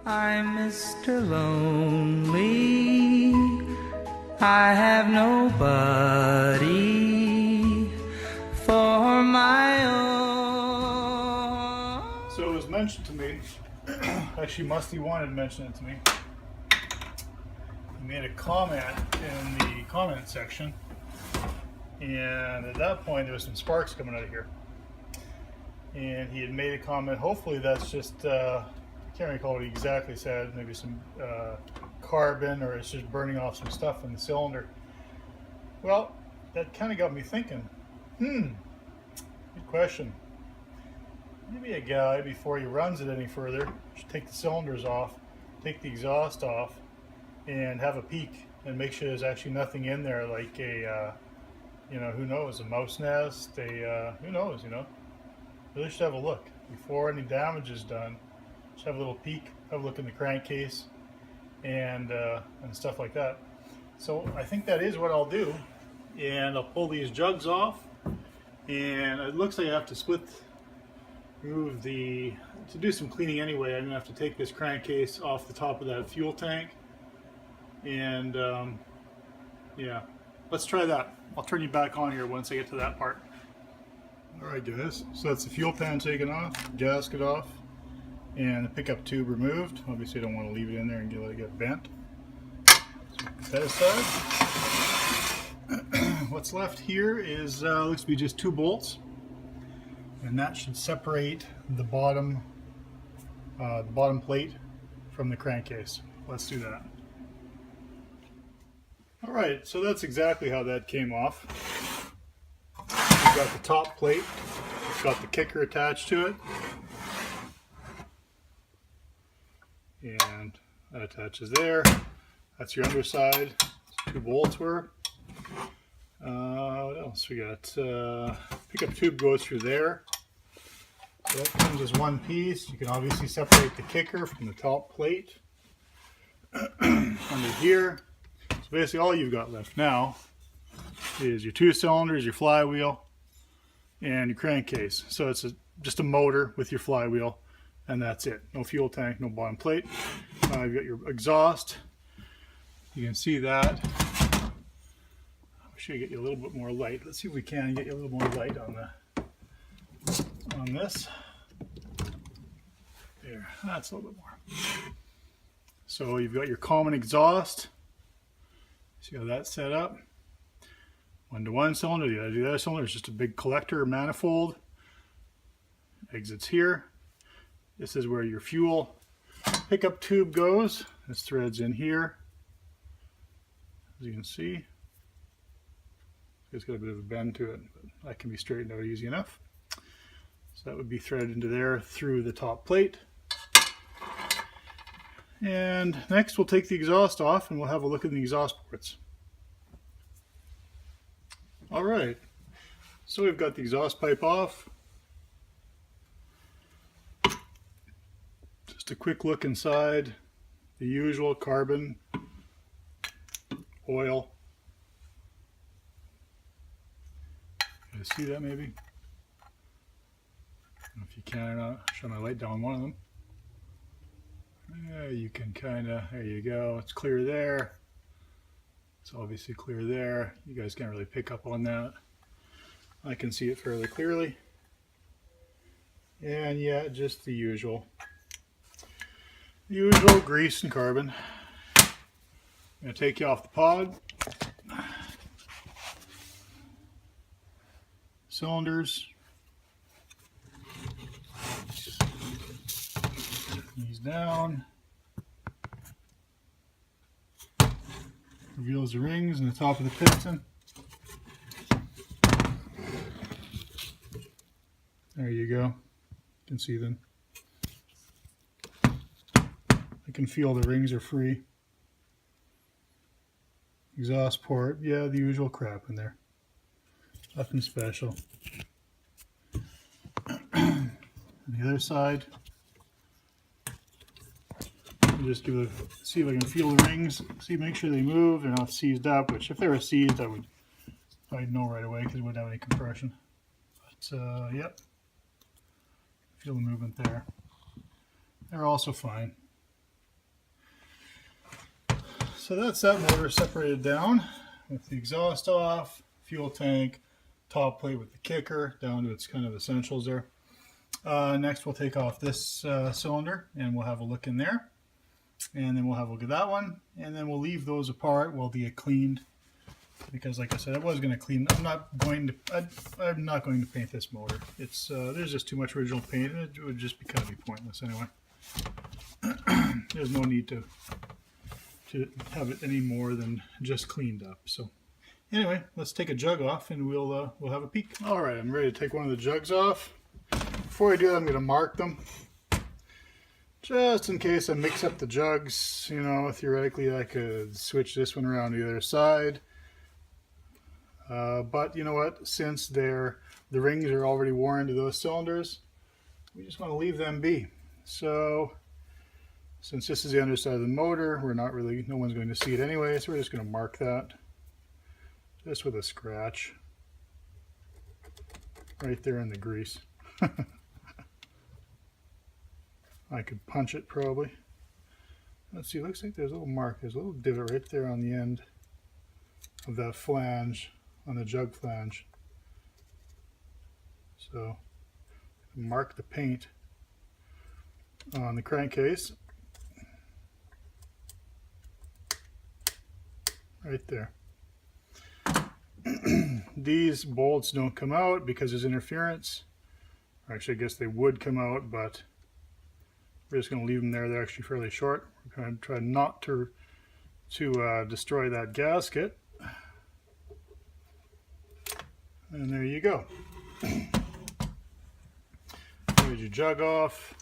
I'm Mr. Lonely. I have nobody for my own. So it was mentioned to me, actually Musty wanted to mention it to me. He made a comment in the comment section, and at that point there was some sparks coming out of here. And he had made a comment, hopefully that's just, I can't recall what he exactly said, maybe some carbon, or it's just burning off some stuff in the cylinder. Well, that kind of got me thinking, good question. Maybe a guy, before he runs it any further, should take the cylinders off, take the exhaust off, and have a peek and make sure there's actually nothing in there, like a, you know, who knows, a mouse nest, who knows, you know. Really should have a look before any damage is done. Just have a little peek, have a look in the crankcase, and stuff like that. So I think that is what I'll do, and I'll pull these jugs off, and it looks like I have to remove to do some cleaning anyway. I'm gonna have to take this crankcase off the top of that fuel tank, and yeah, let's try that. I'll turn you back on here once I get to that part. Alright guys, so that's the fuel pan taken off, gasket off, and the pickup tube removed. Obviously I don't want to leave it in there and let it get bent. So put that aside. What's left here is, looks to be just 2 bolts, and that should separate the bottom plate from the crankcase. Let's do that. Alright, so that's exactly how that came off. We've got the top plate, it's got the kicker attached to it, and that attaches there. That's your underside. 2 bolts were. What else we got? Pickup tube goes through there. So that comes as one piece. You can obviously separate the kicker from the top plate. Under here. So basically all you've got left now is your 2 cylinders, your flywheel, and your crankcase. So it's just a motor with your flywheel, and that's it. No fuel tank, no bottom plate. You've got your exhaust. You can see that. I should get you a little bit more light. Let's see if we can get you a little more light on this. There, that's a little bit more. So you've got your common exhaust. See how that's set up? 1 to 1 cylinder, the other cylinder is just a big collector manifold. Exits here. This is where your fuel pickup tube goes. This threads in here. As you can see, it's got a bit of a bend to it, but that can be straightened out easy enough. So that would be threaded into there through the top plate. And next we'll take the exhaust off and we'll have a look at the exhaust ports. Alright, so we've got the exhaust pipe off. Just a quick look inside. The usual carbon, oil. You guys see that maybe? I don't know if you can or not. I'll shine my light down one of them. Yeah, you can kind of, there you go. It's clear there. It's obviously clear there. You guys can't really pick up on that. I can see it fairly clearly. And yeah, just the usual. Usual grease and carbon. I'm going to take you off the pod. Cylinders. These down. Reveals the rings and the top of the piston. There you go. You can see them. I can feel the rings are free. Exhaust port, yeah, the usual crap in there. Nothing special. On the other side, I'll just see if I can feel the rings. See, make sure they move. They're not seized up. Which, if they were seized, I'd know right away because it wouldn't have any compression. But yep, feel the movement there. They're also fine. So that's that motor separated down with the exhaust off, fuel tank, top plate with the kicker down to its kind of essentials there. Next we'll take off this cylinder and we'll have a look in there, and then we'll have a look at that one, and then we'll leave those apart while they get cleaned, because like I said, I was going to clean. I'm not going to paint this motor. It's there's just too much original paint, and it would just be kind of pointless anyway. There's no need to have it any more than just cleaned up. So anyway, let's take a jug off and we'll have a peek. All right, I'm ready to take one of the jugs off. Before I do that, I'm going to mark them, just in case I mix up the jugs. You know, theoretically I could switch this one around to the other side. But you know what, since the rings are already worn to those cylinders, we just want to leave them be. So since this is the underside of the motor, no one's going to see it anyway, so we're just going to mark that just with a scratch right there in the grease. I could punch it probably. Let's see, looks like there's a little mark. There's a little divot right there on the end of that flange, on the jug flange. So mark the paint on the crankcase right there. These bolts don't come out because there's interference. Actually, I guess they would come out, but we're just going to leave them there. They're actually fairly short. We're going to try not to destroy that gasket. And there you go. There's your jug off.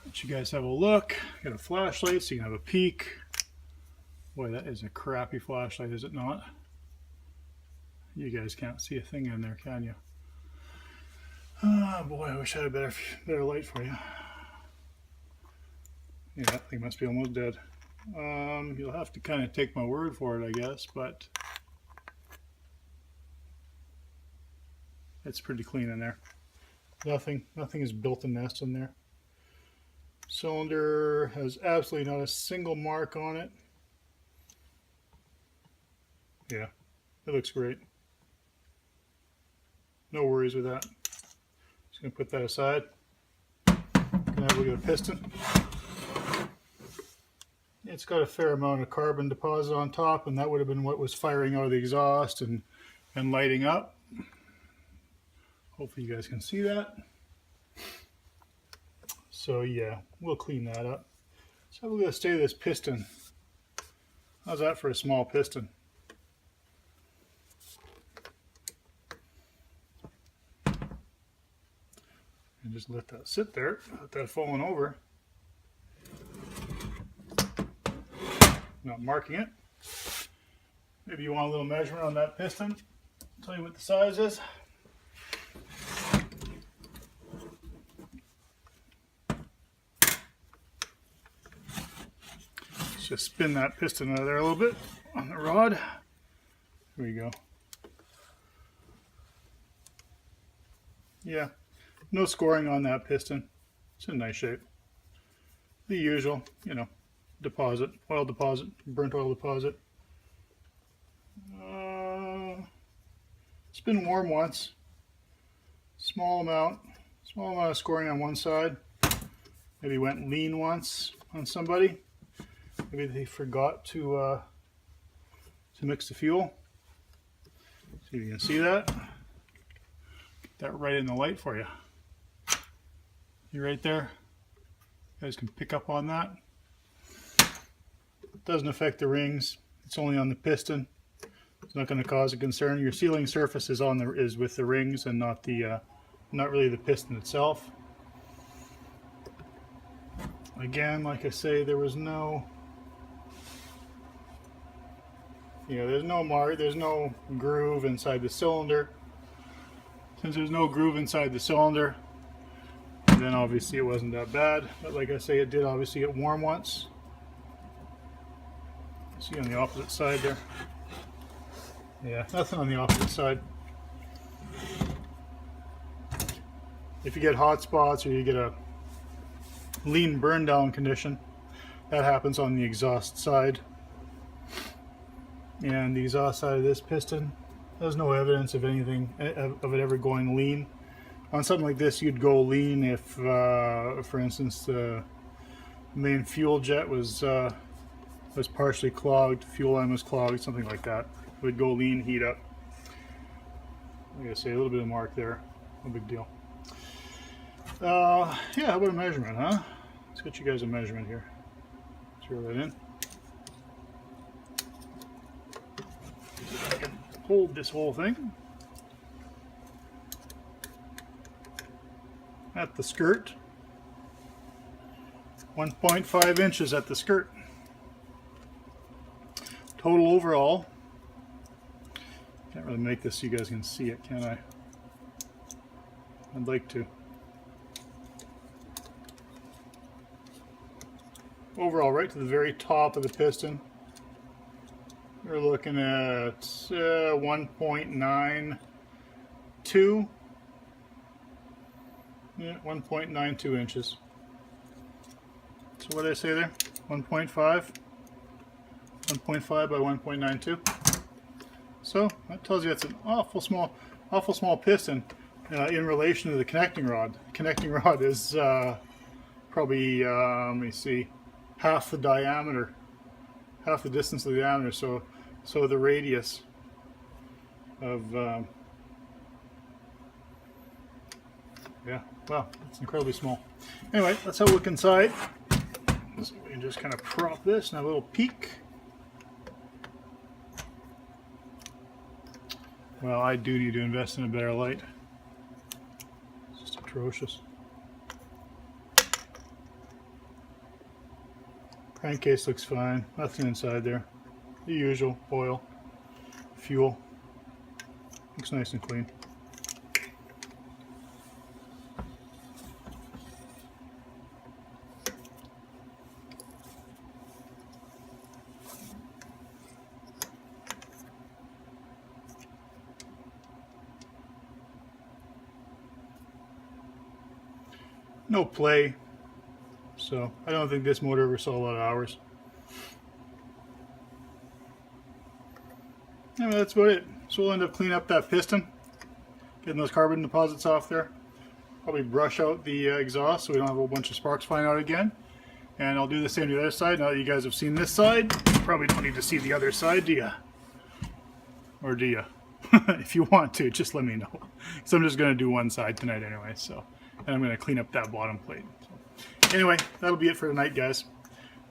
Let you guys have a look. Got a flashlight so you can have a peek. Boy, that is a crappy flashlight, is it not? You guys can't see a thing in there, can you? Oh boy, I wish I had a better light for you. Yeah, that thing must be almost dead. You'll have to kind of take my word for it, I guess, but it's pretty clean in there. Nothing is built a nest in there. Cylinder has absolutely not a single mark on it. Yeah, it looks great. No worries with that. Just gonna put that aside. Gonna have a look at the piston. It's got a fair amount of carbon deposit on top, and that would have been what was firing out of the exhaust and lighting up. Hopefully you guys can see that. So yeah, we'll clean that up. So we're going to stay with this piston. How's that for a small piston? And just let that sit there, let that falling over. Not marking it. Maybe you want a little measurement on that piston. I'll tell you what the size is. Let's just spin that piston out of there a little bit on the rod. Here we go. Yeah, no scoring on that piston. It's in nice shape. The usual, you know, deposit, oil deposit, burnt oil deposit. It's been warm once. Small amount of scoring on one side. Maybe went lean once on somebody. Maybe they forgot to mix the fuel. See if you can see that. Get that right in the light for you. You right there. You guys can pick up on that. It doesn't affect the rings. It's only on the piston. It's not going to cause a concern. Your sealing surface is with the rings and not really the piston itself. Again, like I say, there was no, there's no mark, there's no groove inside the cylinder. Since there's no groove inside the cylinder, then obviously it wasn't that bad. But like I say, it did obviously get warm once. See on the opposite side there. Yeah, nothing on the opposite side. If you get hot spots or you get a lean burn down condition, That happens on the exhaust side. And the exhaust side of this piston, there's no evidence of anything of it ever going lean. On something like this, you'd go lean if, for instance, the main fuel jet was partially clogged, fuel line was clogged, something like that. It would go lean, heat up. Like I say, a little bit of mark there, no big deal. Yeah, how about a measurement, huh? Let's get you guys a measurement here. Throw that in. See if I can hold this whole thing. At the skirt. 1.5 inches at the skirt. Total overall. Can't really make this so you guys can see it, can I? I'd like to. Overall, right to the very top of the piston, we're looking at 1.92. Yeah, 1.92 inches. So what did I say there? 1.5? 1.5 by 1.92. So that tells you it's an awful small piston in relation to the connecting rod. The connecting rod is probably, let me see, half the diameter, half the distance of the diameter. So the radius of yeah, well, it's incredibly small. Anyway, let's have a look inside. So we can just kind of prop this and have a little peek. Well, I do need to invest in a better light. It's just atrocious. Crankcase looks fine. Nothing inside there. The usual oil, fuel. Looks nice and clean. No play, so I don't think this motor ever saw a lot of hours. Anyway, that's about it. So we'll end up cleaning up that piston, getting those carbon deposits off there. Probably brush out the exhaust so we don't have a whole bunch of sparks flying out again. And I'll do the same to the other side. Now that you guys have seen this side, you probably don't need to see the other side, do you? Or do you? If you want to, just let me know. Because I'm just going to do one side tonight anyway, so. And I'm going to clean up that bottom plate. So, anyway, that'll be it for tonight, guys.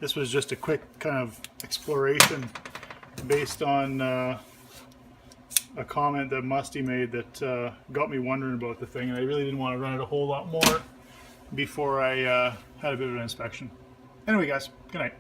This was just a quick kind of exploration based on a comment that Musty made that got me wondering about the thing, and I really didn't want to run it a whole lot more before I had a bit of an inspection. Anyway, guys, good night.